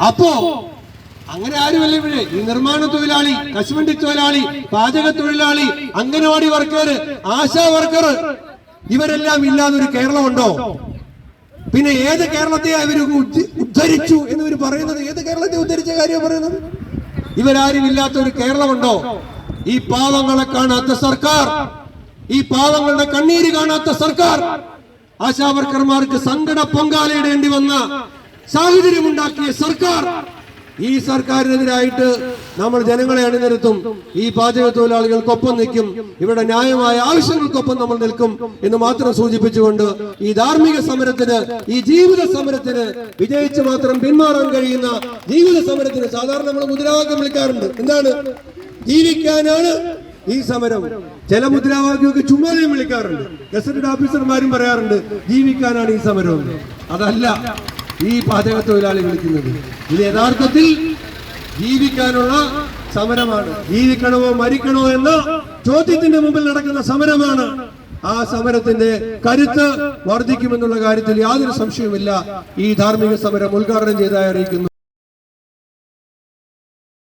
അപ്പോ അങ്ങനെ ആരുമല്ല ഇവിടെ. ഈ നിർമ്മാണ തൊഴിലാളി, കശുവണ്ടി തൊഴിലാളി, പാചക തൊഴിലാളി, അംഗനവാടി വർക്കർ, ആശാ വർക്കർ, ഇവരെല്ലാം ഇല്ലാതൊരു കേരളമുണ്ടോ? പിന്നെ ഏത് കേരളത്തെ അവർ ഉദ്ധരിച്ചു എന്നിവർ പറയുന്നത്? ഏത് കേരളത്തെ ഉദ്ധരിച്ച കാര്യം പറയുന്നത്? ഇവരാരും ഇല്ലാത്ത ഒരു കേരളമുണ്ടോ? ഈ പാവങ്ങളെ കാണാത്ത സർക്കാർ, ഈ പാവങ്ങളുടെ കണ്ണീര് കാണാത്ത സർക്കാർ, ആശാവർക്കർമാർക്ക് സങ്കട പൊങ്കാലയിടേണ്ടി വന്ന സാഹചര്യമുണ്ടാക്കിയ സർക്കാർ, ഈ സർക്കാരിനെതിരായിട്ട് നമ്മൾ ജനങ്ങളെ അണിനിരത്തും. ഈ പാചക തൊഴിലാളികൾക്കൊപ്പം നിൽക്കും. ഇവിടെ ന്യായമായ ആവശ്യങ്ങൾക്കൊപ്പം നമ്മൾ നിൽക്കും എന്ന് മാത്രം സൂചിപ്പിച്ചുകൊണ്ട് ഈ ധാർമ്മിക സമരത്തിന്, ഈ ജീവിത സമരത്തിന്, വിജയിച്ച് മാത്രം പിന്മാറാൻ കഴിയുന്ന ജീവിത സമരത്തിന് സാധാരണ നമ്മൾ മുദ്രാവാക്യം വിളിക്കാറുണ്ട്. എന്താണ്? ജീവിക്കാനാണ് ഈ സമരം. ചില മുദ്രാവാക്യമൊക്കെ ചുമ്മാതെയും വിളിക്കാറുണ്ട്. ഗസറ്റഡ് ഓഫീസർമാരും പറയാറുണ്ട് ജീവിക്കാനാണ് ഈ സമരം. അതല്ല ഈ പാചക തൊഴിലാളി വിളിക്കുന്നത്. ഇത് യഥാർത്ഥത്തിൽ ജീവിക്കാനുള്ള സമരമാണ്. ജീവിക്കണമോ മരിക്കണോ എന്ന ചോദ്യത്തിന്റെ മുമ്പിൽ നടക്കുന്ന സമരമാണ്. ആ സമരത്തിന്റെ കരുത്ത് വർദ്ധിക്കുമെന്നുള്ള കാര്യത്തിൽ യാതൊരു സംശയവുമില്ല. ഈ ധാർമ്മിക സമരം ഉദ്ഘാടനം ചെയ്തതായി അറിയിക്കുന്നു.